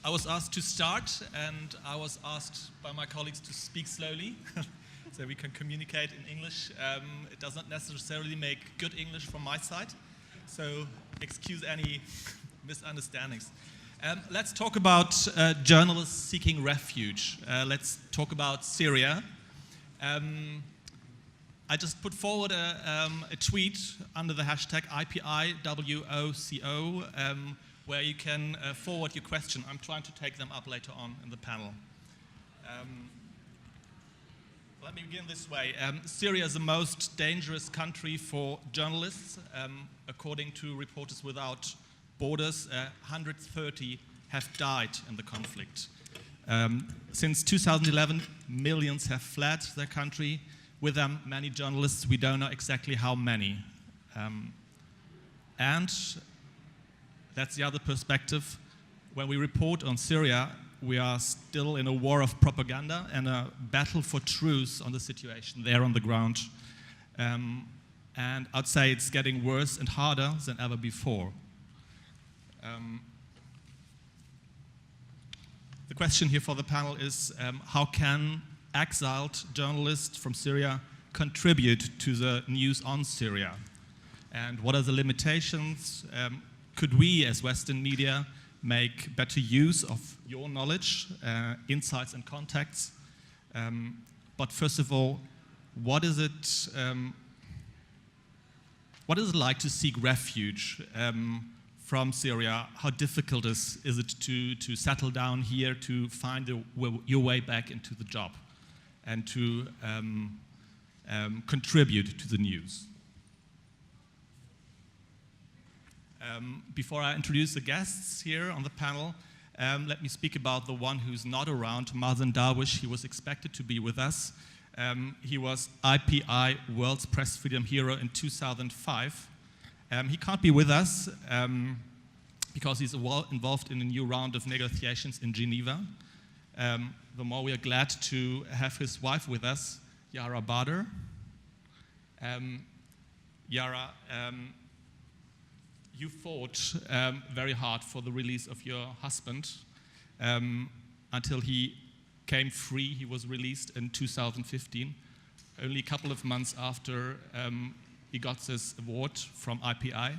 I was asked to start, and I was asked by my colleagues to speak slowly so we can communicate in English. It does not necessarily make good English from my side, so excuse any misunderstandings. Let's talk about journalists seeking refuge. Let's talk about Syria. I just put forward a tweet under the hashtag IPI WOCO, where you can forward your question. I'm trying to take them up later on in the panel. Let me begin this way. Syria is the most dangerous country for journalists. According to Reporters Without Borders, 130 have died in the conflict. Since 2011, millions have fled their country. With them, many journalists, we don't know exactly how many. And that's the other perspective. When we report on Syria, we are still in a war of propaganda and a battle for truth on the situation there on the ground. And I'd say it's getting worse and harder than ever before. The question here for the panel is, how can exiled journalists from Syria contribute to the news on Syria? And what are the limitations? Could we, as Western media, make better use of your knowledge, insights and contacts? But first of all, what is it like to seek refuge from Syria? How difficult is it to settle down here, to find your way back into the job and to contribute to the news? Before I introduce the guests here on the panel, let me speak about the one who's not around, Mazen Darwish. He was expected to be with us. He was IPI World Press Freedom Hero in 2005. He can't be with us because he's involved in a new round of negotiations in Geneva. The more we are glad to have his wife with us, Yara. Yara, you fought very hard for the release of your husband until he came free. He was released in 2015, only a couple of months after he got this award from IPI.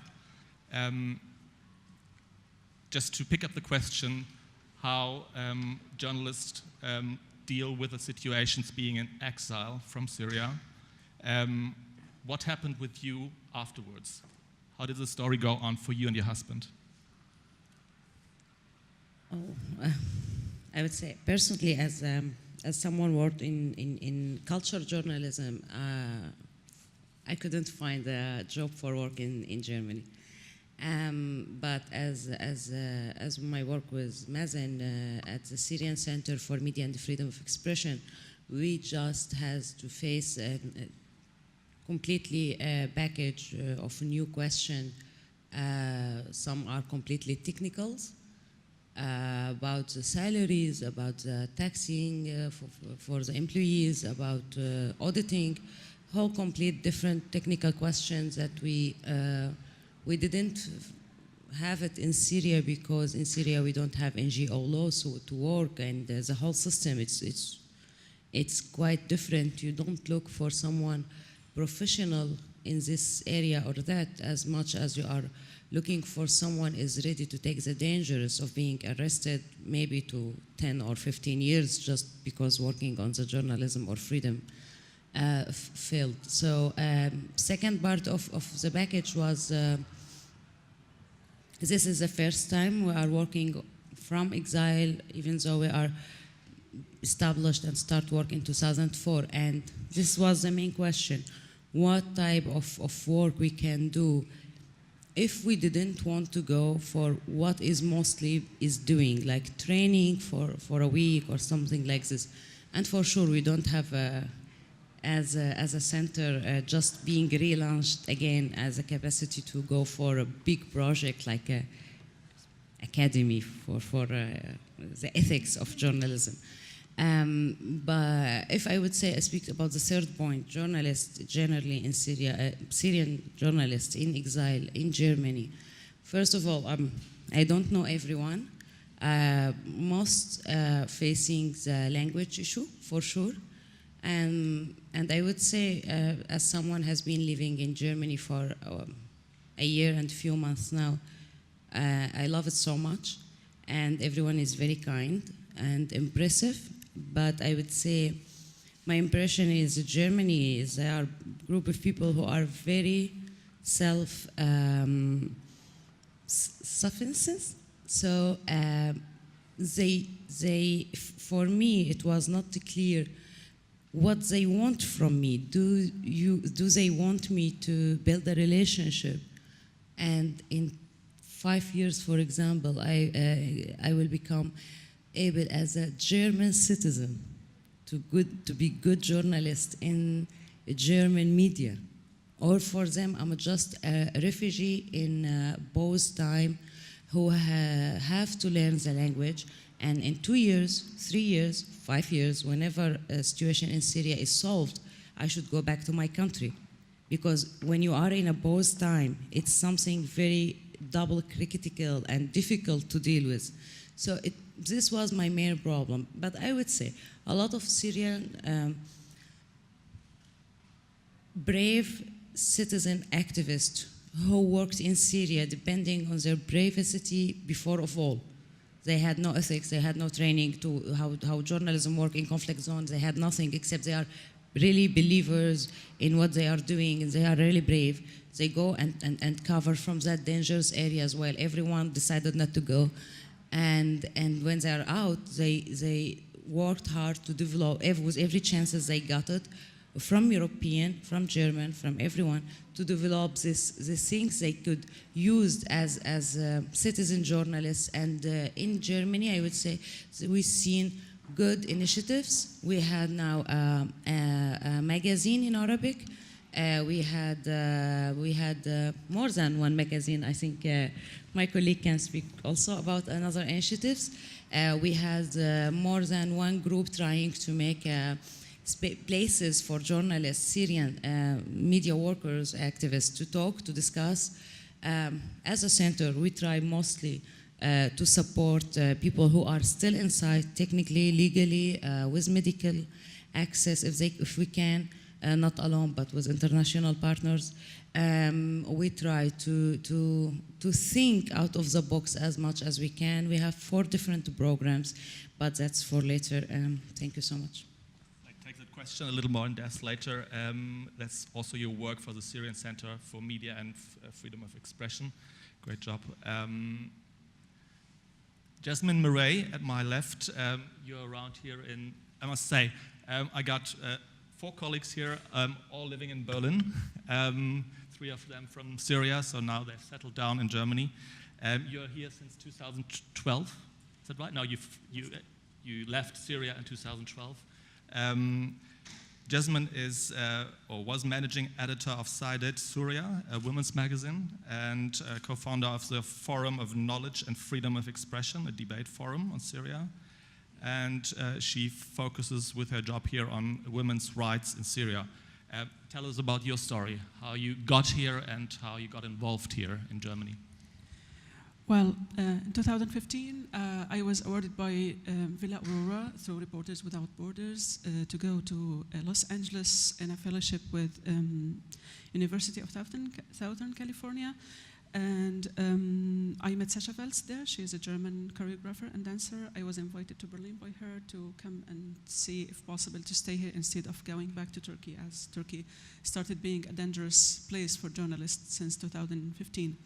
Just to pick up the question, how journalists deal with the situations being in exile from Syria. What happened with you afterwards? How did the story go on for you and your husband? I would say personally, as someone worked in culture journalism, I couldn't find a job for work in Germany. But as my work with Mazen at the Syrian Center for Media and Freedom of Expression, we just had to face completely a package of new questions. Some are completely technical, about the salaries, about the taxing for the employees, about auditing, whole complete different technical questions that we didn't have it in Syria, because in Syria we don't have NGO law so to work, and the whole system it's quite different. You don't look for someone professional in this area or that as much as you are looking for someone is ready to take the dangers of being arrested maybe to 10 or 15 years just because working on the journalism or freedom field. So second part of the package was this is the first time we are working from exile, even though we are established and start work in 2004, and this was the main question. What type of work we can do if we didn't want to go for what is mostly is doing, like training for a week or something like this. And for sure we don't have as a center just being relaunched again as a capacity to go for a big project like a academy for the ethics of journalism. But if I would say, I speak about the third point, journalists generally in Syria, Syrian journalists in exile in Germany. First of all, I don't know everyone. most facing the language issue, for sure. And I would say, as someone has been living in Germany for a year and a few months now, I love it so much, and everyone is very kind and impressive. But I would say my impression is Germany is a group of people who are very self-sufficient. So for me, it was not clear what they want from me. Do they want me to build a relationship? And in 5 years, for example, I will become able as a German citizen to be good journalist in German media. Or for them, I'm just a refugee in both time who have to learn the language. And in 2 years, 3 years, 5 years, whenever a situation in Syria is solved, I should go back to my country. Because when you are in a both time, it's something very double critical and difficult to deal with. So this was my main problem. But I would say a lot of Syrian brave citizen activists who worked in Syria, depending on their bravacity before of all. They had no ethics, they had no training to how journalism works in conflict zones, they had nothing except they are really believers in what they are doing, and they are really brave. They go and cover from that dangerous areas while everyone decided not to go. And when they are out, they worked hard to develop, with every chance they got it, from European, from German, from everyone, to develop these things they could use as citizen journalists. And in Germany, I would say we've seen good initiatives. We had now a magazine in Arabic. We had more than one magazine. I think my colleague can speak also about another initiatives. We had more than one group trying to make places for journalists, Syrian media workers, activists to talk, to discuss. As a center, we try mostly to support people who are still inside, technically, legally, with medical access, if we can, not alone, but with international partners. We try to think out of the box as much as we can. We have 4 different programs, but that's for later. Thank you so much. Take that question a little more in depth later. That's also your work for the Syrian Center for Media and Freedom of Expression. Great job. Jasmine Murray at my left, you're around here in, I must say, I got 4 colleagues here, all living in Berlin, 3 of them from Syria, so now they've settled down in Germany. You're here since 2012, is that right? No, you left Syria in 2012. Jasmine is, or was managing editor of Exiled, Syria, a women's magazine, and co-founder of the Forum of Knowledge and Freedom of Expression, a debate forum on Syria. And she focuses with her job here on women's rights in Syria. Tell us about your story, how you got here and how you got involved here in Germany. Well, in 2015, I was awarded by Villa Aurora through Reporters Without Borders to go to Los Angeles in a fellowship with University of Southern California. And I met Sasha Welz there. She is a German choreographer and dancer. I was invited to Berlin by her to come and see if possible to stay here instead of going back to Turkey, as Turkey started being a dangerous place for journalists since 2015.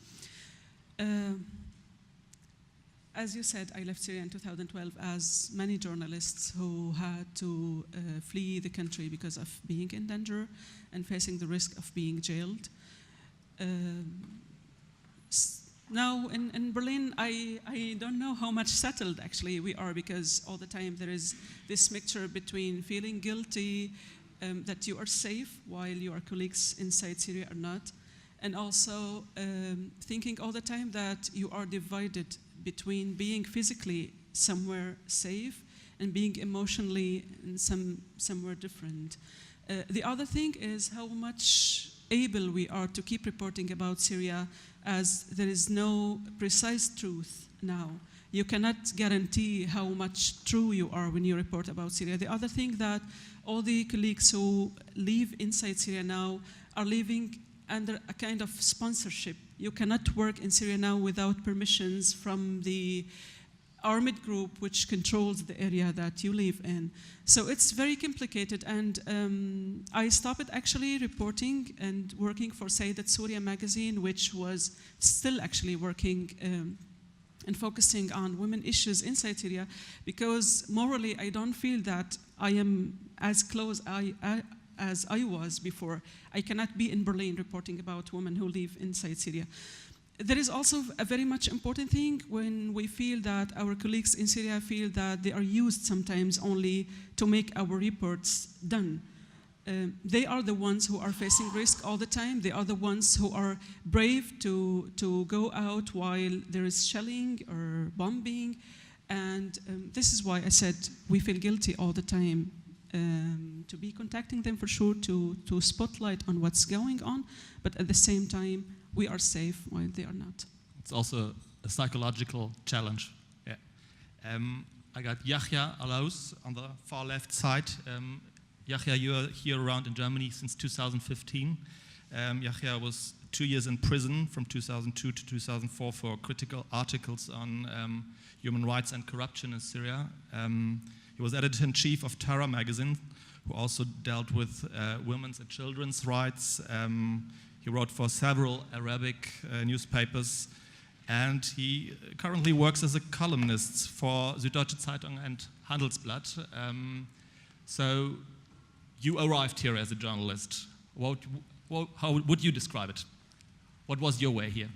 As you said, I left Syria in 2012, as many journalists who had to flee the country because of being in danger and facing the risk of being jailed. Now in Berlin, I don't know how much settled actually we are, because all the time there is this mixture between feeling guilty that you are safe while your colleagues inside Syria are not, and also thinking all the time that you are divided between being physically somewhere safe and being emotionally somewhere different. The other thing is how much able we are to keep reporting about Syria, as there is no precise truth now. you cannot guarantee how much true you are when you report about Syria. The other thing that all the colleagues who live inside Syria now are living under a kind of sponsorship. You cannot work in Syria now without permissions from the armed group which controls the area that you live in. So it's very complicated, and I stopped actually reporting and working for Sayyidat Syria magazine, which was still actually working and focusing on women issues inside Syria, because morally I don't feel that I am as close as I was before. I cannot be in Berlin reporting about women who live inside Syria. There is also a very much important thing when we feel that our colleagues in Syria feel that they are used sometimes only to make our reports done. They are the ones who are facing risk all the time. They are the ones who are brave to go out while there is shelling or bombing. And this is why I said we feel guilty all the time to be contacting them for sure, to spotlight on what's going on, but at the same time, we are safe while they are not. It's also a psychological challenge. Yeah. I got Yahya, Alaous on the far left side. Yahya, you're here around in Germany since 2015. Yahya was 2 years in prison from 2002 to 2004 for critical articles on human rights and corruption in Syria. He was editor-in-chief of Tara magazine, who also dealt with women's and children's rights. He wrote for several Arabic newspapers, and he currently works as a columnist for Süddeutsche Zeitung and Handelsblatt. So you arrived here as a journalist. How would you describe it? What was your way here?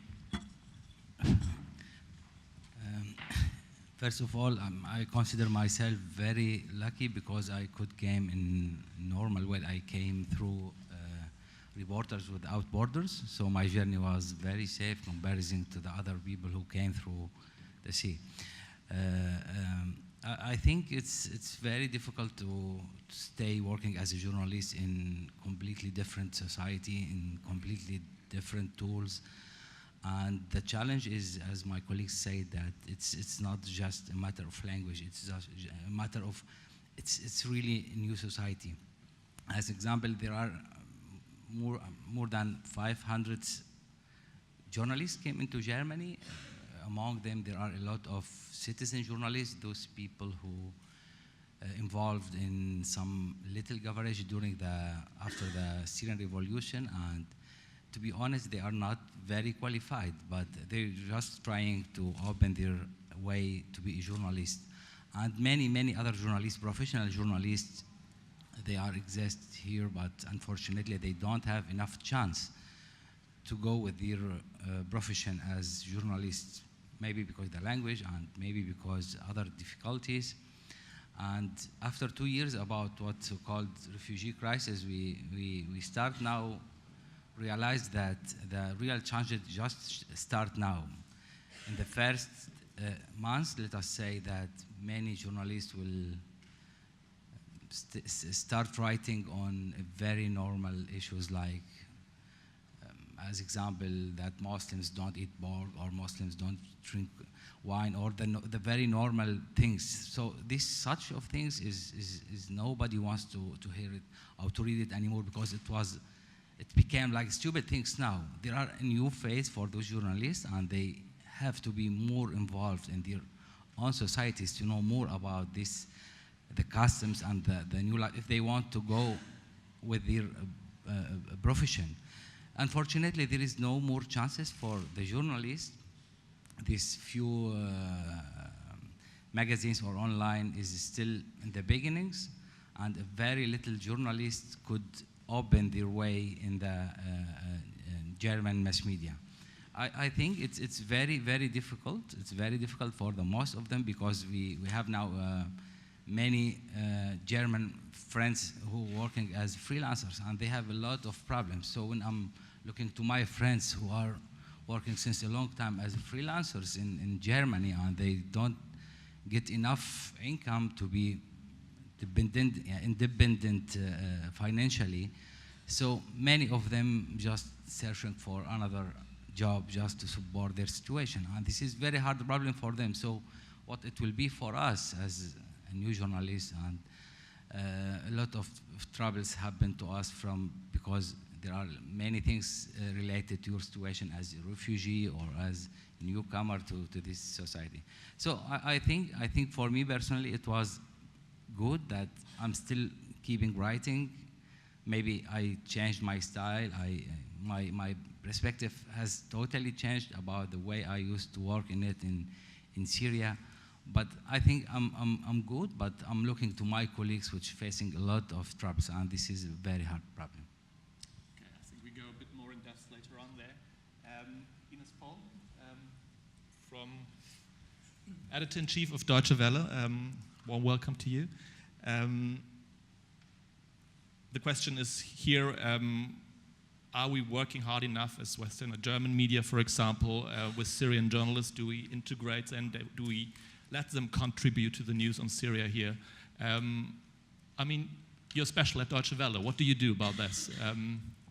First of all, I consider myself very lucky because I could came in normal way. I came through Reporters Without Borders, so my journey was very safe comparison to the other people who came through the sea. I think it's very difficult to stay working as a journalist in completely different society, in completely different tools. And the challenge is, as my colleagues say, that it's not just a matter of language, it's just a matter of, it's really a new society. As example, there are more than 500 journalists came into Germany. Among them, there are a lot of citizen journalists, those people who involved in some little coverage after the Syrian revolution, and to be honest, they are not very qualified, but they're just trying to open their way to be a journalist. And many other journalists, professional journalists, they exist here, but unfortunately they don't have enough chance to go with their profession as journalists, maybe because of the language and maybe because other difficulties. And after 2 years about what's called refugee crisis, we start now realize that the real challenges just start now. In the first months, let us say that many journalists will start writing on very normal issues like, as example, that Muslims don't eat pork or Muslims don't drink wine, or the very normal things. So such of things is nobody wants to hear it or to read it anymore, because it became like stupid things now. There are a new phase for those journalists, and they have to be more involved in their own societies to know more about this, the customs and the new life, if they want to go with their profession. Unfortunately, there is no more chances for the journalists. These few magazines or online is still in the beginnings, and very little journalists could open their way in the German mass media. I think it's very, very difficult. It's very difficult for the most of them, because we have now many German friends who are working as freelancers, and they have a lot of problems. So when I'm looking to my friends who are working since a long time as freelancers in Germany, and they don't get enough income to be independent financially, so many of them just searching for another job just to support their situation. And this is very hard problem for them. So what it will be for us as a new journalist, and a lot of troubles happen to us because there are many things related to your situation as a refugee or as a newcomer to this society. So I think for me personally, it was good that I'm still keeping writing. Maybe I changed my style. My perspective has totally changed about the way I used to work in it in Syria. But I think I'm good, but I'm looking to my colleagues which facing a lot of troubles, and this is a very hard problem. Okay, I think we go a bit more in depth later on there. Ines Paul, from Editor-in-Chief of Deutsche Welle, warm welcome to you. The question is here, are we working hard enough as Western or German media, for example, with Syrian journalists? Do we integrate them? Do we let them contribute to the news on Syria here? I mean, you're special at Deutsche Welle. What do you do about this?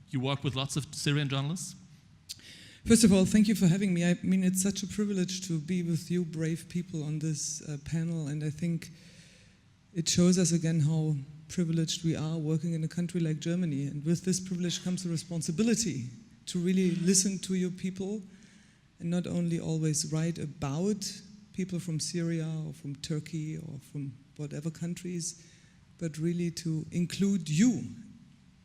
You work with lots of Syrian journalists? First of all, thank you for having me. I mean, it's such a privilege to be with you brave people on this panel, and I think it shows us again how privileged we are working in a country like Germany. And with this privilege comes the responsibility to really listen to your people and not only always write about people from Syria or from Turkey or from whatever countries, but really to include you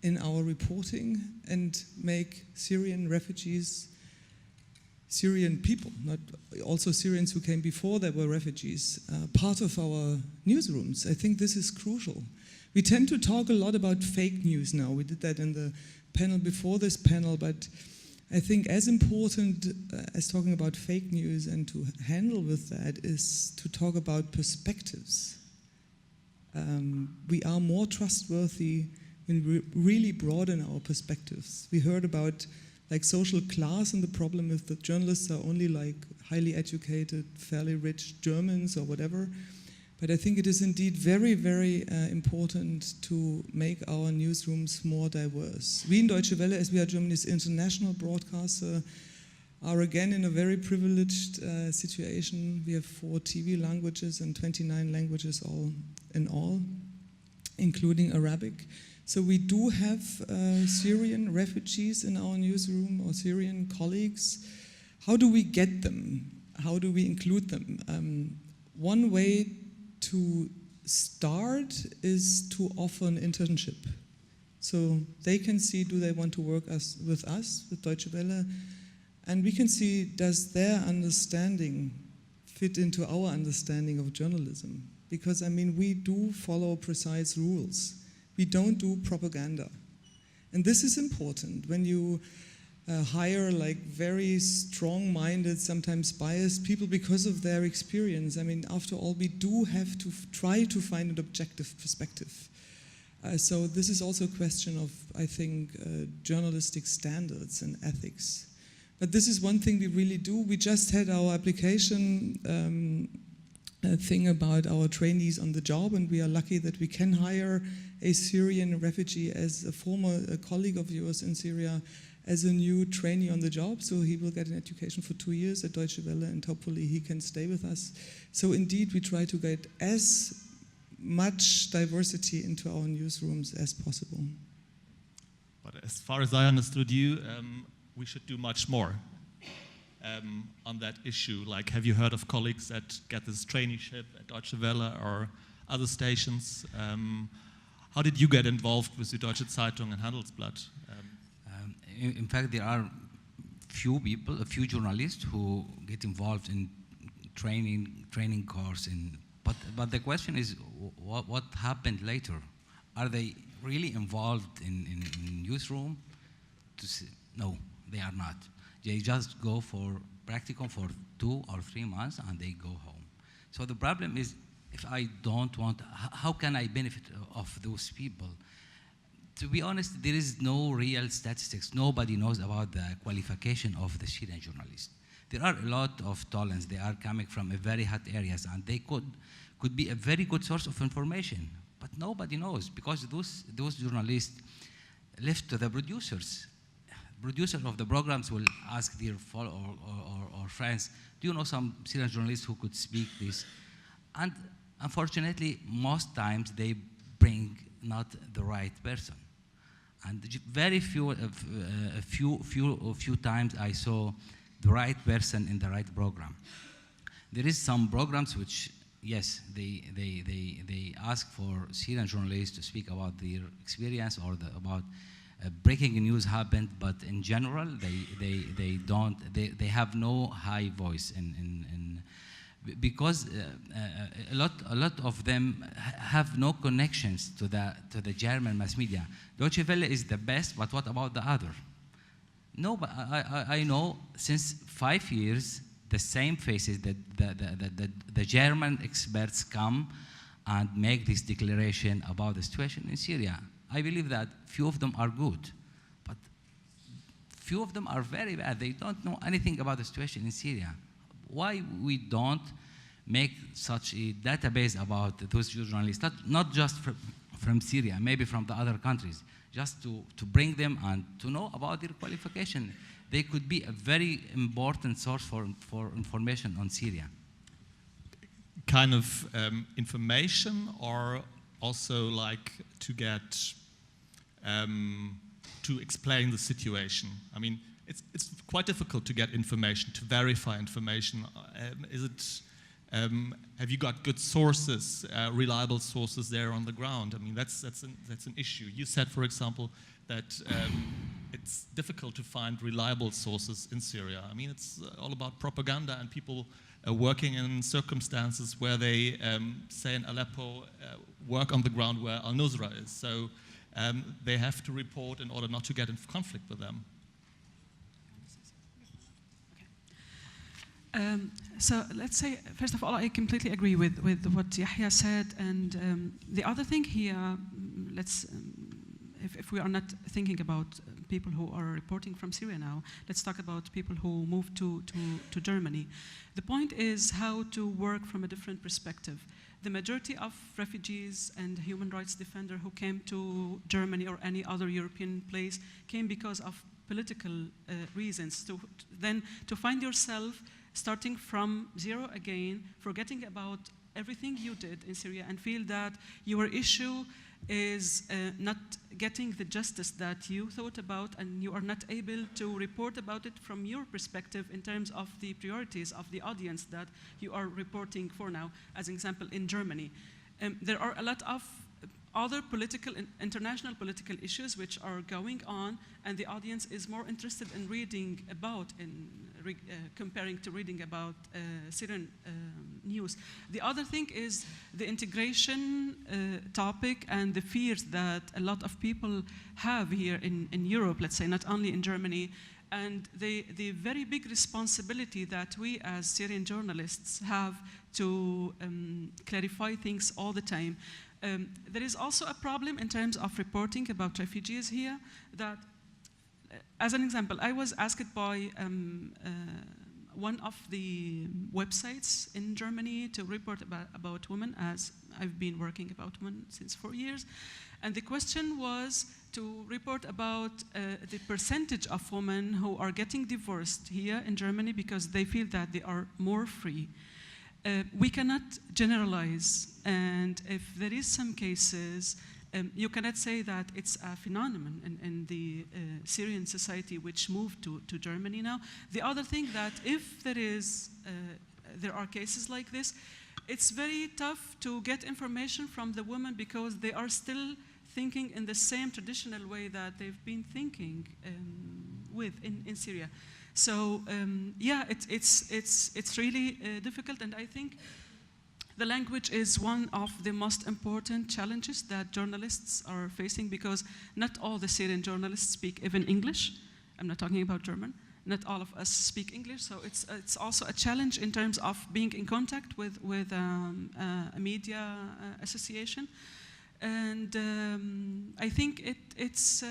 in our reporting and make Syrian refugees, Syrian people, not also Syrians who came before they were refugees, part of our newsrooms. I think this is crucial. We tend to talk a lot about fake news now. We did that in the panel before this panel, but I think as important as talking about fake news and to handle with that is to talk about perspectives. We are more trustworthy when we really broaden our perspectives. We heard about like social class and the problem if the journalists are only like highly educated, fairly rich Germans or whatever. But I think it is indeed very, very important to make our newsrooms more diverse. We in Deutsche Welle, as we are Germany's international broadcaster, are again in a very privileged situation. We have 4 TV languages and 29 languages all in all, including Arabic. So we do have Syrian refugees in our newsroom or Syrian colleagues. How do we get them? How do we include them? One way to start is to offer an internship. So they can see, do they want to work with us, with Deutsche Welle? And we can see, does their understanding fit into our understanding of journalism? Because, I mean, we do follow precise rules. We don't do propaganda. And this is important when you hire like very strong-minded, sometimes biased people because of their experience. I mean, after all, we do have to try to find an objective perspective. So this is also a question of, I think, journalistic standards and ethics. But this is one thing we really do. We just had our application thing about our trainees on the job, and we are lucky that we can hire a Syrian refugee as a former colleague of yours in Syria as a new trainee on the job. So he will get an education for 2 years at Deutsche Welle, and hopefully he can stay with us. So indeed, we try to get as much diversity into our newsrooms as possible. But as far as I understood you, we should do much more on that issue. Like, have you heard of colleagues that get this traineeship at Deutsche Welle or other stations? How did you get involved with the Deutsche Zeitung and Handelsblatt? In fact, there are few people, a few journalists who get involved in training course. But the question is, what happened later? Are they really involved in newsroom? No, they are not. They just go for practicum for 2 or 3 months and they go home. So the problem is, if I don't want, how can I benefit of those people? To be honest, there is no real statistics. Nobody knows about the qualification of the Syrian journalists. There are a lot of talents. They are coming from very hot areas, and they could be a very good source of information. But nobody knows, because those journalists left to the producers. producers of the programs will ask their or friends, do you know some Syrian journalists who could speak this? And unfortunately, most times they bring not the right person. And very few times I saw the right person in the right program. There is some programs which, yes, they ask for Syrian journalists to speak about their experience or about breaking news happened, but in general, they have no high voice because a lot of them have no connections to the German mass media. Deutsche Welle is the best, but what about the other? No, but I know since 5 years the same faces that the German experts come and make this declaration about the situation in Syria. I believe that few of them are good, but few of them are very bad. They don't know anything about the situation in Syria. Why we don't make such a database about those journalists, not just from Syria, maybe from the other countries, just to bring them and to know about their qualification. They could be a very important source for information on Syria. Kind of information, or also like to get to explain the situation? I mean, it's quite difficult to get information, to verify information. Have you got good sources, reliable sources there on the ground? I mean, that's an issue. You said, for example, that it's difficult to find reliable sources in Syria. I mean, it's all about propaganda and people working in circumstances where they, say in Aleppo, work on the ground where al-Nusra is. So they have to report in order not to get in conflict with them. So let's say, first of all, I completely agree with what Yahya said. And the other thing here, if we are not thinking about people who are reporting from Syria now, let's talk about people who moved to Germany. The point is how to work from a different perspective. The majority of refugees and human rights defenders who came to Germany or any other European place came because of political reasons. To find yourself starting from zero again, forgetting about everything you did in Syria and feel that your issue is not getting the justice that you thought about, and you are not able to report about it from your perspective in terms of the priorities of the audience that you are reporting for now. As an example, in Germany, there are a lot of other international political issues which are going on, and the audience is more interested in reading about comparing to reading about Syrian news. The other thing is the integration topic and the fears that a lot of people have here in Europe, let's say, not only in Germany, and the very big responsibility that we as Syrian journalists have to clarify things all the time. There is also a problem in terms of reporting about refugees here that, as an example, I was asked by one of the websites in Germany to report about women, as I've been working about women since 4 years. And the question was to report about the percentage of women who are getting divorced here in Germany because they feel that they are more free. We cannot generalize, and if there is some cases, you cannot say that it's a phenomenon in the Syrian society which moved to Germany now. The other thing that if there are cases like this, it's very tough to get information from the women because they are still thinking in the same traditional way that they've been thinking in Syria. So yeah, it's really difficult, and I think the language is one of the most important challenges that journalists are facing, because not all the Syrian journalists speak even English. I'm not talking about German. Not all of us speak English, so it's also a challenge in terms of being in contact with a media association. And I think it's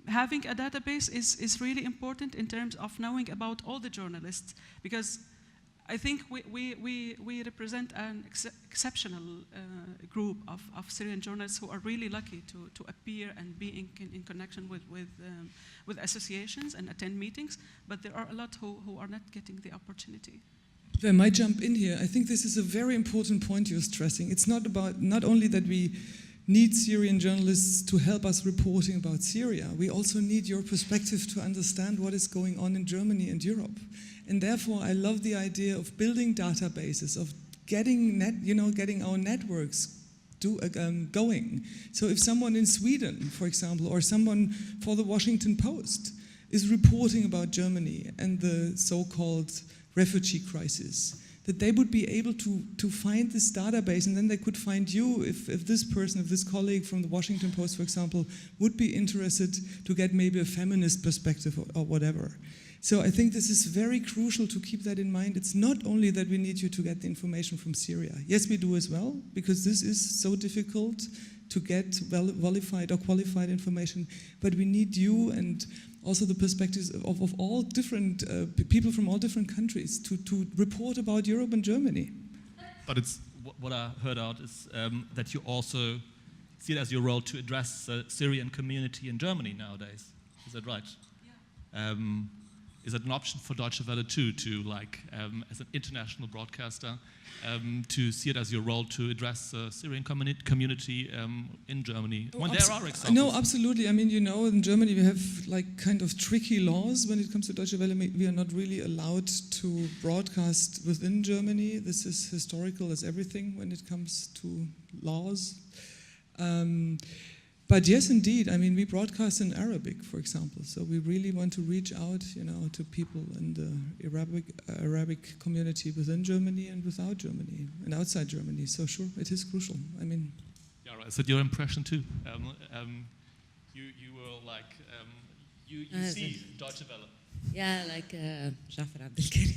having a database is really important in terms of knowing about all the journalists, because I think we represent an exceptional group of Syrian journalists who are really lucky to appear and be in connection with associations and attend meetings, but there are a lot who are not getting the opportunity. If I might jump in here, I think this is a very important point you're stressing. It's not about, not only that we need Syrian journalists to help us reporting about Syria, we also need your perspective to understand what is going on in Germany and Europe. And therefore, I love the idea of building databases, of getting our networks going. So if someone in Sweden, for example, or someone for the Washington Post is reporting about Germany and the so-called refugee crisis, that they would be able to find this database, and then they could find you if this colleague from the Washington Post, for example, would be interested to get maybe a feminist perspective or whatever. So I think this is very crucial to keep that in mind. It's not only that we need you to get the information from Syria. Yes, we do as well, because this is so difficult to get qualified information, but we need you and also the perspectives of all different people from all different countries to report about Europe and Germany. But it's what I heard out is that you also see it as your role to address the Syrian community in Germany nowadays. Is that right? Yeah. Is it an option for Deutsche Welle too, to as an international broadcaster, to see it as your role to address the Syrian community in Germany? When there are examples. No, absolutely. I mean, in Germany we have kind of tricky laws when it comes to Deutsche Welle. We are not really allowed to broadcast within Germany. This is historical as everything when it comes to laws. But yes, indeed. I mean, we broadcast in Arabic, for example. So we really want to reach out, to people in the Arabic community within Germany and without Germany and outside Germany. So sure, it is crucial. I mean, Yara, is that your impression too? You were like you see Deutsche Welle. Yeah, like Jafar Abdelkarim.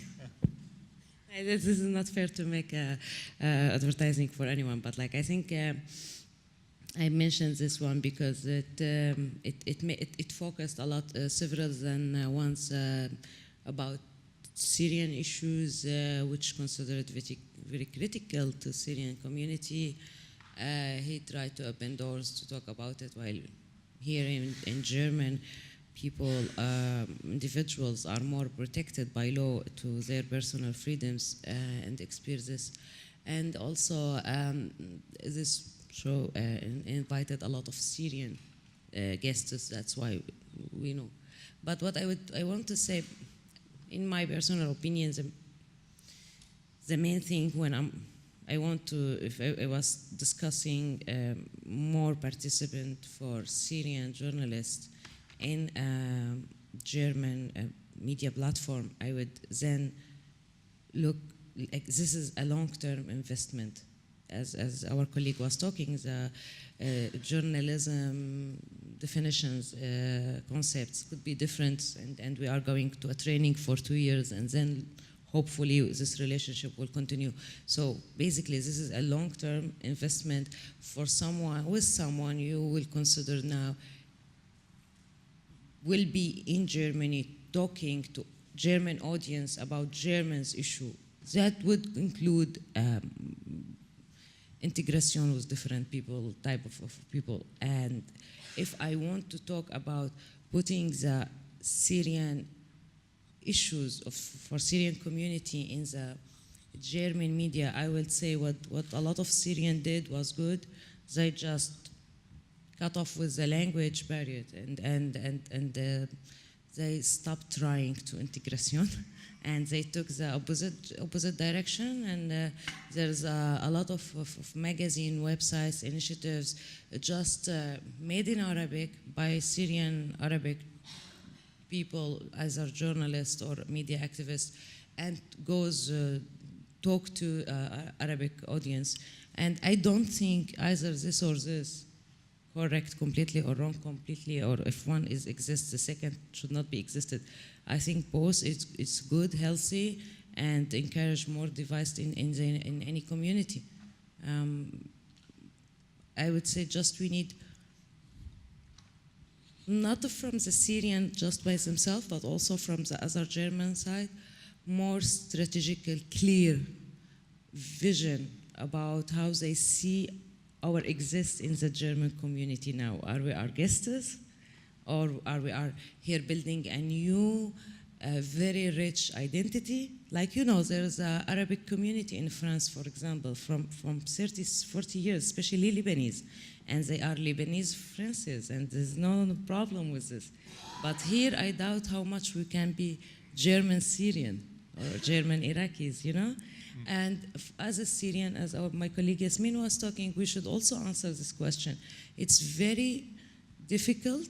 This is not fair to make advertising for anyone, but I think. I mentioned this one because it focused a lot, several than once, about Syrian issues, which considered very critical to Syrian community. He tried to open doors to talk about it, while here in German, individuals are more protected by law to their personal freedoms and experience. And also this show invited a lot of Syrian guests. That's why we know. But what I want to say, in my personal opinion, the main thing when if I was discussing more participant for Syrian journalists in German media platform, I would then look like this is a long-term investment. As our colleague was talking, the journalism definitions, concepts could be different, and we are going to a training for 2 years, and then hopefully this relationship will continue. So basically, this is a long-term investment for someone you will consider now will be in Germany talking to German audience about German's issue. That would include integration with different people, type of people. And if I want to talk about putting the Syrian issues for Syrian community in the German media, I will say what a lot of Syrian did was good. They just cut off with the language barrier and they stopped trying to integration. And they took the opposite direction, and there's a lot of magazine, websites, initiatives just made in Arabic by Syrian Arabic people, either journalists or media activists, and goes talk to Arabic audience. And I don't think either this or this correct completely or wrong completely, or if one exists, the second should not be existed. I think both it's good, healthy, and encourage more device in any community. I would say just we need, not from the Syrian just by themselves, but also from the other German side, more strategical, clear vision about how they see our exist in the German community now. Are we our guests, or are we here building a new, very rich identity? Like, you know, there's an Arabic community in France, for example, from 30, 40 years, especially Lebanese, and they are Lebanese Franceses, and there's no problem with this. But here, I doubt how much we can be German Syrian or German Iraqis, you know? And as a Syrian, as my colleague Yasmin was talking, we should also answer this question. It's very difficult,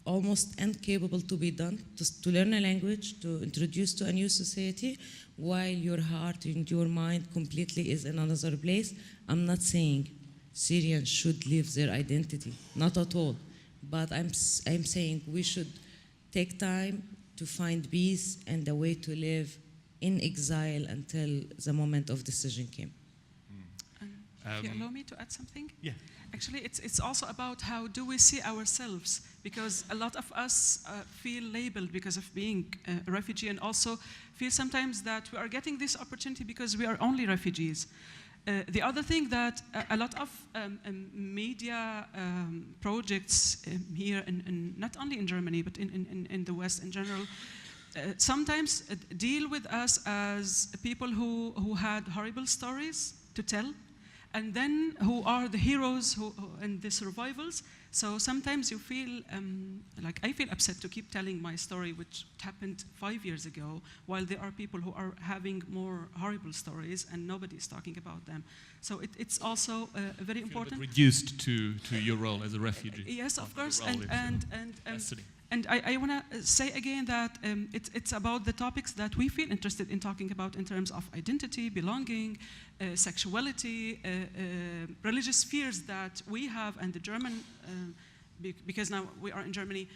almost incapable to be done, to learn a language, to introduce to a new society, while your heart and your mind completely is in another place. I'm not saying Syrians should leave their identity, not at all. But I'm saying we should take time to find peace and a way to live in exile until the moment of decision came. If you allow me to add something? Yeah. Actually, it's also about how do we see ourselves, because a lot of us feel labeled because of being a refugee, and also feel sometimes that we are getting this opportunity because we are only refugees. The other thing that a lot of media projects here, not only in Germany, but in the West in general, sometimes deal with us as people who had horrible stories to tell, and then who are the heroes and the survivals. So sometimes you feel, like I feel upset to keep telling my story, which happened 5 years ago, while there are people who are having more horrible stories and nobody is talking about them. So it's also very important. Reduced to your role as a refugee. Yes, of course, and I want to say again that it's about the topics that we feel interested in talking about in terms of identity, belonging, sexuality, religious fears that we have, and the German, because now we are in Germany,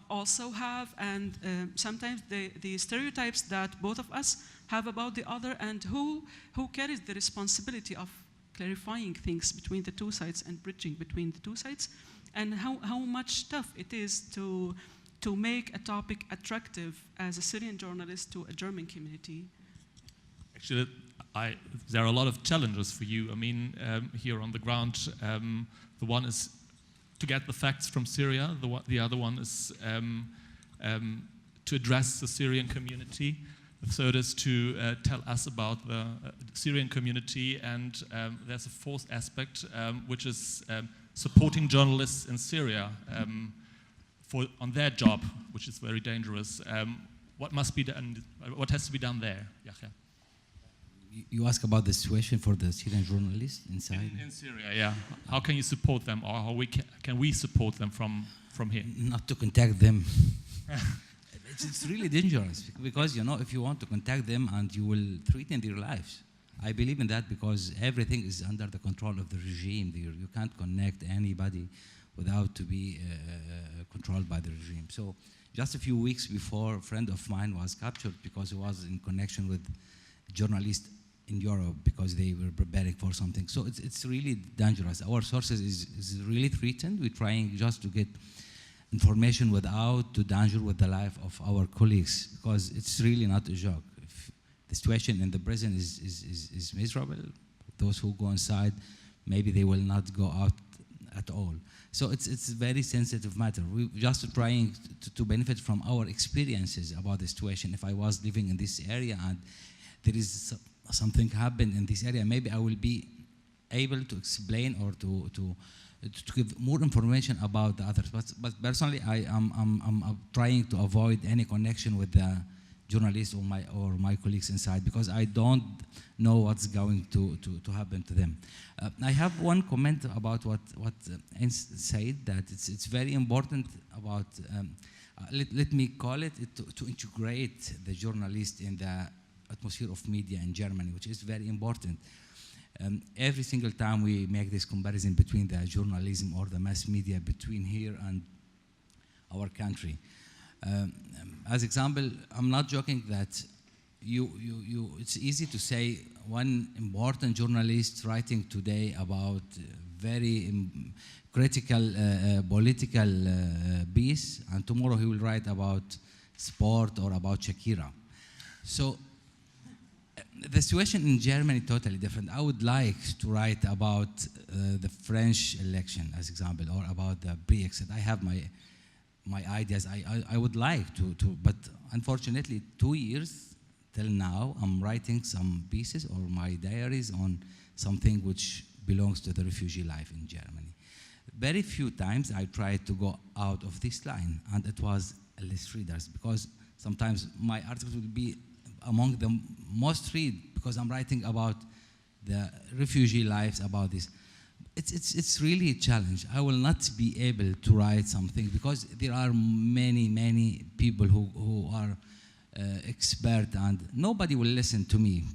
also have, and sometimes the stereotypes that both of us have about the other, and who carries the responsibility of clarifying things between the two sides and bridging between the two sides, and how much tough it is to make a topic attractive as a Syrian journalist to a German community. Actually, there are a lot of challenges for you. I mean, here on the ground, the one is to get the facts from Syria. The other one is to address the Syrian community. The third is to tell us about the Syrian community. And there's a fourth aspect, which is supporting journalists in Syria on their job, which is very dangerous. What must be done? What has to be done there, Yahya? You ask about the situation for the Syrian journalists inside? In Syria, yeah. How can you support them, or how can we support them from here? Not to contact them. It's really dangerous, because, you know, if you want to contact them, and you will threaten their lives. I believe in that, because everything is under the control of the regime. You can't connect anybody without to be controlled by the regime. So just a few weeks before, a friend of mine was captured because he was in connection with journalists in Europe, because they were preparing for something. So it's really dangerous. Our sources is really threatened. We're trying just to get information without to danger with the life of our colleagues, because it's really not a joke. If the situation in the prison is miserable, those who go inside, maybe they will not go out at all. So it's a very sensitive matter. We're just trying to benefit from our experiences about the situation. If I was living in this area and there is something happened in this area, maybe I will be able to explain or to give more information about the others. But personally, I'm trying to avoid any connection with the journalists or my colleagues inside, because I don't know what's going to happen to them. I have one comment about what Ens said, that it's very important about, let me call it, to integrate the journalist in the atmosphere of media in Germany, which is very important. Every single time we make this comparison between the journalism or the mass media between here and our country. As example, I'm not joking that it's easy to say one important journalist writing today about very critical political piece, and tomorrow he will write about sport or about Shakira. So the situation in Germany totally different. I would like to write about the French election, as example, or about the Brexit. I have my ideas. I would like to, but unfortunately, 2 years till now, I'm writing some pieces or my diaries on something which belongs to the refugee life in Germany. Very few times I tried to go out of this line, and it was less readers, because sometimes my articles would be among the most read, because I'm writing about the refugee lives, about this. It's really a challenge. I will not be able to write something, because there are many people who are expert, and nobody will listen to me,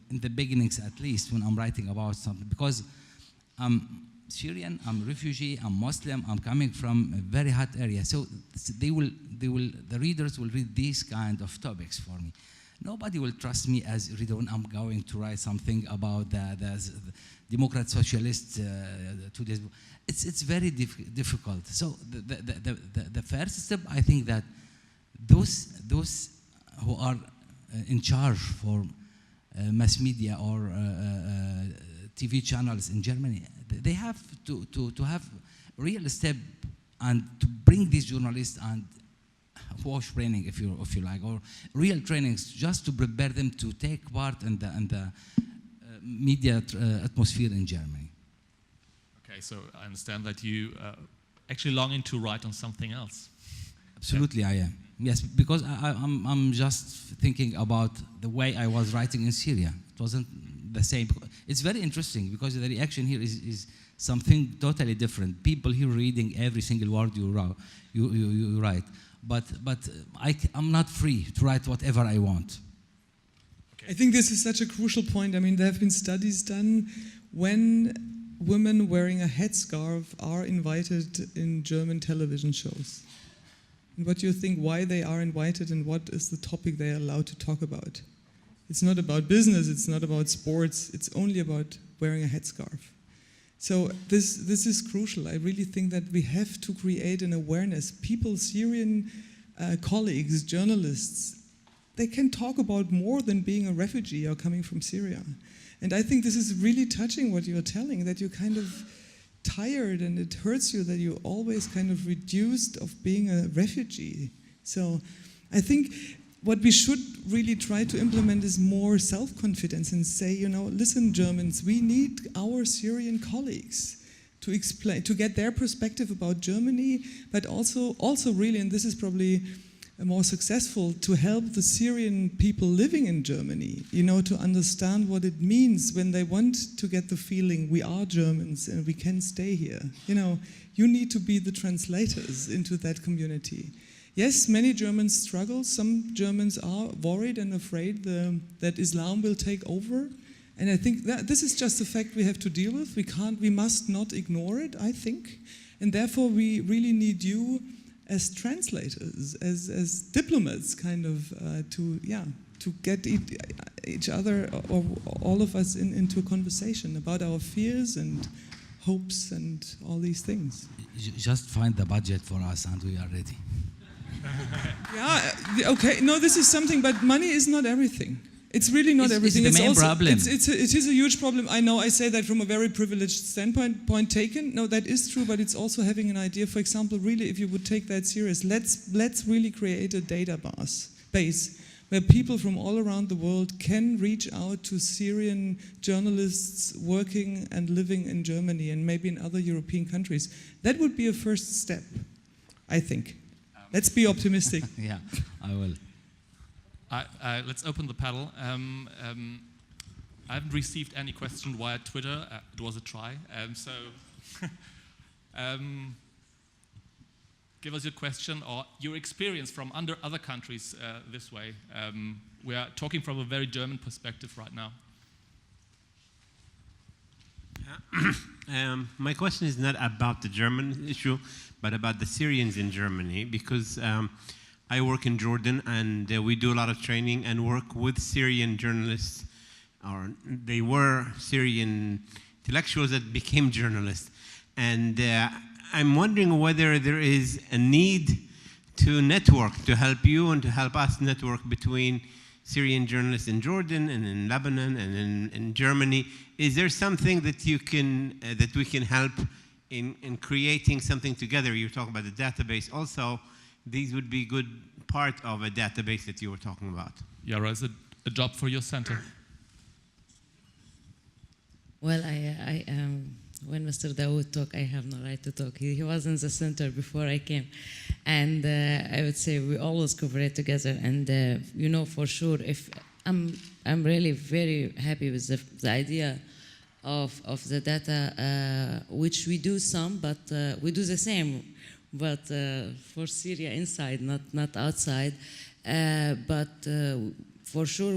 in the beginnings at least, when I'm writing about something, because I'm Syrian, I'm a refugee, I'm Muslim, I'm coming from a very hot area. So the readers will read these kind of topics for me. Nobody will trust me as a reader when I'm going to write something about the Democrat Socialist 2 days ago. It's very difficult. So the first step, I think that those who are in charge for mass media or TV channels in Germany, they have to have a real step and to bring these journalists and wash training, if you like, or real trainings, just to prepare them to take part in the media atmosphere in Germany. Okay, so I understand that you actually longing to write on something else. Absolutely, I am. Yes, because I'm just thinking about the way I was writing in Syria. It wasn't the same. It's very interesting, because the reaction here is something totally different. People here reading every single word you write. But I'm not free to write whatever I want. I think this is such a crucial point. I mean, there have been studies done when women wearing a headscarf are invited in German television shows. And what do you think, why they are invited, and what is the topic they are allowed to talk about? It's not about business, it's not about sports, it's only about wearing a headscarf. So this is crucial. I really think that we have to create an awareness. People, Syrian colleagues, journalists, they can talk about more than being a refugee or coming from Syria. And I think this is really touching what you're telling, that you're kind of tired and it hurts you that you're always kind of reduced of being a refugee. So I think what we should really try to implement is more self-confidence and say, you know, listen, Germans, we need our Syrian colleagues to explain, to get their perspective about Germany, but also really, and this is probably more successful, to help the Syrian people living in Germany, you know, to understand what it means when they want to get the feeling we are Germans and we can stay here. You know, you need to be the translators into that community. Yes, many Germans struggle. Some Germans are worried and afraid that Islam will take over. And I think that this is just a fact we have to deal with. We must not ignore it, I think. And therefore, we really need you as translators, as diplomats, kind of, to get each other, or all of us, into a conversation about our fears and hopes and all these things. Just find the budget for us and we are ready. Yeah, okay, no, this is something, but money is not everything. It's really not everything. It's the main problem. It is a huge problem. I know I say that from a very privileged standpoint, point taken. No, that is true, but it's also having an idea. For example, really, if you would take that serious, let's really create a database where people from all around the world can reach out to Syrian journalists working and living in Germany and maybe in other European countries. That would be a first step, I think. Let's be optimistic. Yeah, I will. Let's open the panel. I haven't received any question via Twitter. It was a try. So give us your question or your experience from other countries this way. We are talking from a very German perspective right now. My question is not about the German issue, but about the Syrians in Germany, because I work in Jordan and we do a lot of training and work with Syrian journalists, or they were Syrian intellectuals that became journalists. And I'm wondering whether there is a need to network, to help you and to help us network between Syrian journalists in Jordan and in Lebanon and in Germany. Is there something that you can that we can help in creating something together? You talk about the database. Also, these would be good part of a database that you were talking about. Yara, is it a job for your center? Well, when Mr. Dawood talked, I have no right to talk. He was in the center before I came. And I would say we always cooperate together. And, you know, for sure, if I'm really very happy with the idea of the data, which we do some, but we do the same, but for Syria inside, not outside. But for sure,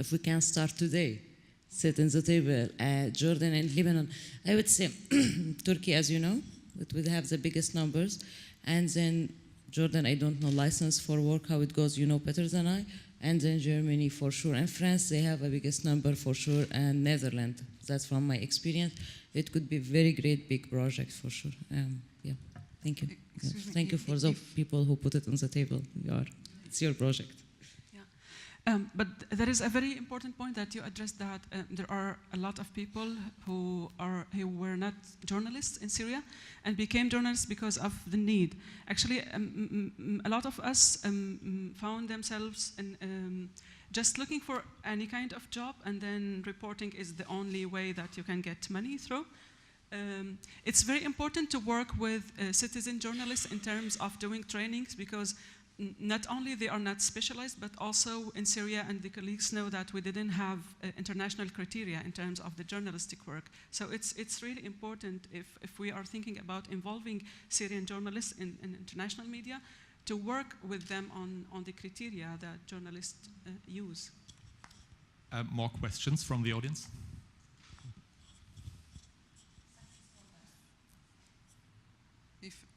if we can start today, sit in the table, Jordan and Lebanon. I would say Turkey, as you know, it would have the biggest numbers. And then Jordan, I don't know license for work, how it goes, you know better than I. And then Germany for sure. And France, they have a biggest number for sure. And Netherlands, that's from my experience. It could be a very great big project for sure. Yeah, thank you. Thank you for the people who put it on the table. It's your project. But there is a very important point that you addressed, that there are a lot of people who were not journalists in Syria and became journalists because of the need. Actually, a lot of us found themselves just looking for any kind of job, and then reporting is the only way that you can get money through. It's very important to work with citizen journalists in terms of doing trainings, because not only they are not specialized, but also in Syria, and the colleagues know that we didn't have international criteria in terms of the journalistic work. So it's really important, if we are thinking about involving Syrian journalists in international media, to work with them on the criteria that journalists use. More questions from the audience?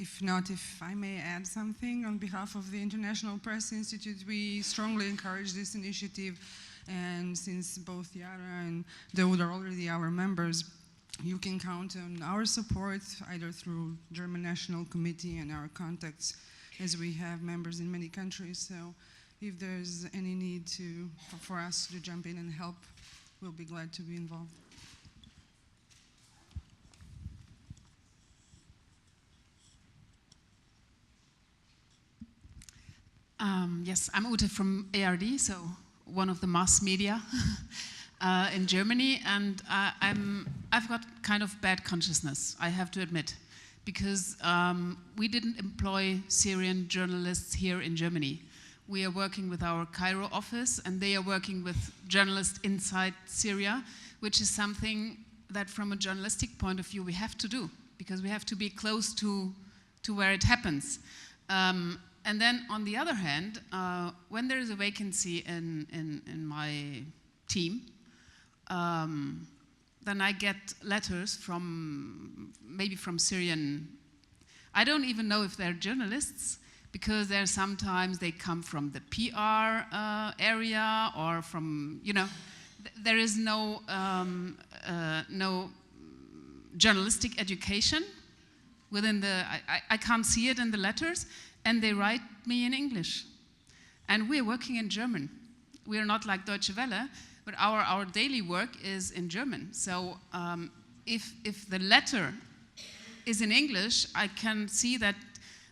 If not, if I may add something, on behalf of the International Press Institute, we strongly encourage this initiative, and since both Yara and Dawood are already our members, you can count on our support, either through German National Committee and our contacts, as we have members in many countries. So if there's any need for us to jump in and help, we'll be glad to be involved. Yes, I'm Ute from ARD, so one of the mass media in Germany, and I've got kind of bad consciousness, I have to admit, because we didn't employ Syrian journalists here in Germany. We are working with our Cairo office, and they are working with journalists inside Syria, which is something that from a journalistic point of view we have to do, because we have to be close to where it happens. And then, on the other hand, when there is a vacancy in my team, then I get letters maybe from Syrian. I don't even know if they're journalists, because sometimes they come from the PR area, or from, you know, there is no journalistic education within the. I can't see it in the letters. And they write me in English. And we're working in German. We're not like Deutsche Welle, but our daily work is in German. So if the letter is in English, I can see that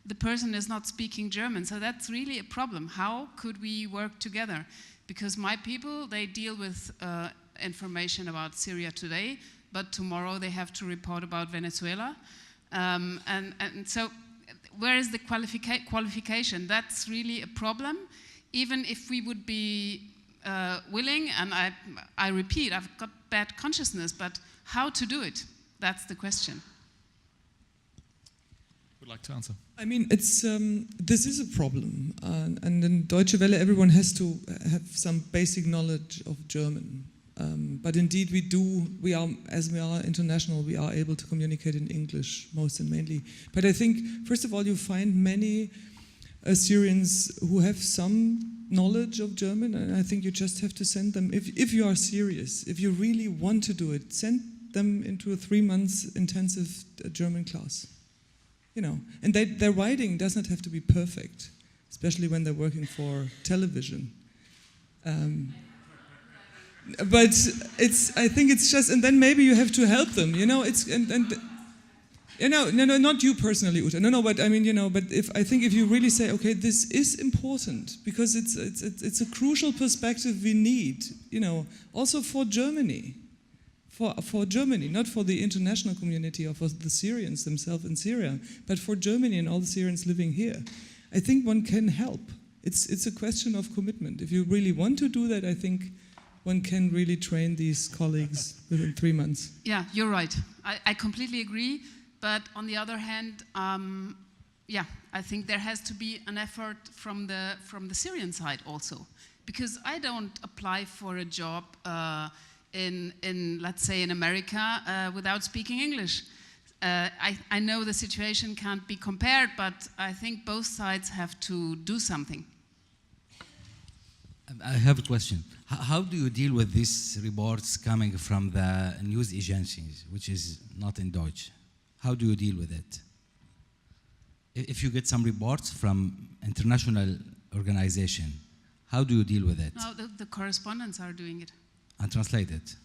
the person is not speaking German. So that's really a problem. How could we work together? Because my people, they deal with information about Syria today, but tomorrow they have to report about Venezuela. And so, where is the qualification? That's really a problem. Even if we would be willing, and I repeat, I've got bad consciousness, but how to do it? That's the question. Would like to answer? I mean, it's this is a problem, and in Deutsche Welle, everyone has to have some basic knowledge of German. But indeed, we are, as we are international, we are able to communicate in English, most and mainly. But I think, first of all, you find many Syrians who have some knowledge of German, and I think you just have to send them, if you are serious, if you really want to do it, send them into a 3 months intensive German class. You know, and their writing doesn't have to be perfect, especially when they're working for television. But I think it's just, and then maybe you have to help them, you know. No, not you personally, Uta. No, but I mean, you know, but I think if you really say, okay, this is important because it's a crucial perspective we need, you know, also for Germany, for Germany, not for the international community or for the Syrians themselves in Syria, but for Germany and all the Syrians living here. I think one can help. It's a question of commitment. If you really want to do that, I think one can really train these colleagues within 3 months. Yeah, you're right. I completely agree. But on the other hand, yeah, I think there has to be an effort from the Syrian side also, because I don't apply for a job in let's say in America without speaking English. I know the situation can't be compared, but I think both sides have to do something. I have a question. How do you deal with these reports coming from the news agencies, which is not in Deutsch? How do you deal with it? If you get some reports from international organization, how do you deal with it? No, the correspondents are doing it. And translate it?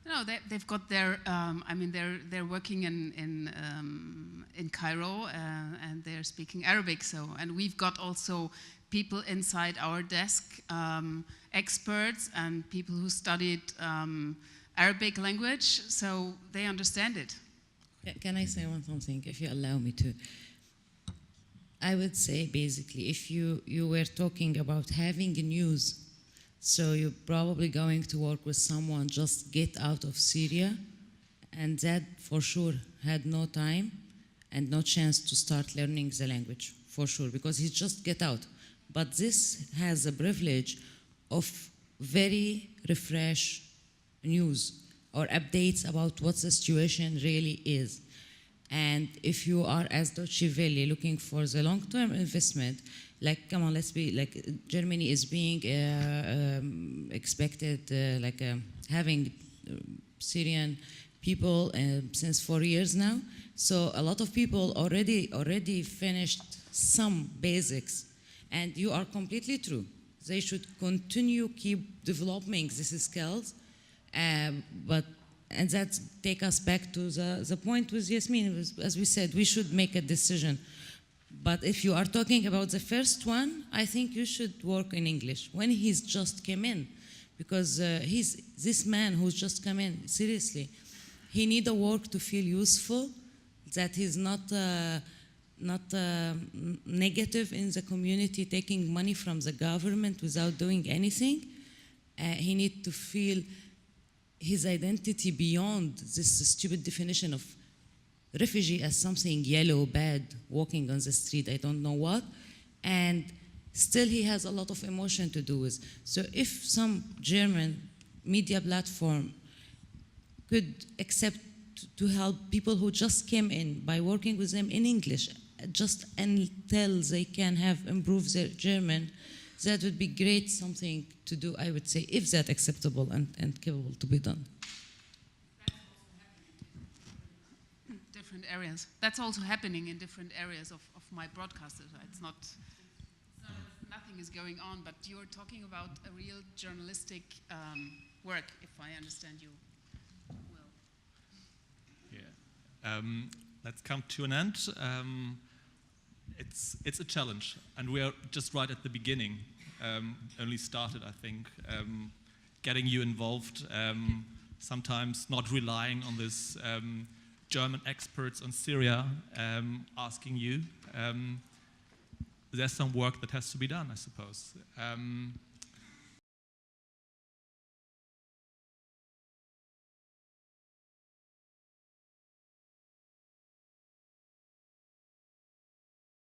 No, they've got their. I mean, they're working in Cairo and they're speaking Arabic. So, and we've got also people inside our desk, experts and people who studied Arabic language, so they understand it. Can I say something, if you allow me to? I would say, basically, if you were talking about having news, so you're probably going to work with someone just get out of Syria, and that for sure had no time and no chance to start learning the language, for sure, because he just get out. But this has a privilege of very refresh news or updates about what the situation really is. And if you are, as Deutsche Welle, looking for the long-term investment, like, come on, let's be, like, Germany is being expected, having Syrian people since 4 years now. So a lot of people already finished some basics. And you are completely true. They should continue, keep developing these skills, and that take us back to the point with Yasmin. As we said, we should make a decision. But if you are talking about the first one, I think you should work in English when he's just came in, because he's this man who's just come in. Seriously, he need a work to feel useful, that he's not negative in the community, taking money from the government without doing anything. He need to feel his identity beyond this stupid definition of refugee as something yellow, bad, walking on the street, I don't know what. And still he has a lot of emotion to do with. So if some German media platform could accept to help people who just came in by working with them in English, just until they can have improved their German, that would be great, something to do, I would say, if that's acceptable and capable to be done. Different areas. That's also happening in different areas of my broadcasters. It's not, nothing is going on, but you're talking about a real journalistic work, if I understand you well. Yeah. Let's come to an end. It's a challenge, and we are just right at the beginning. Only started, I think, getting you involved. Sometimes not relying on this German experts on Syria asking you. There's some work that has to be done, I suppose.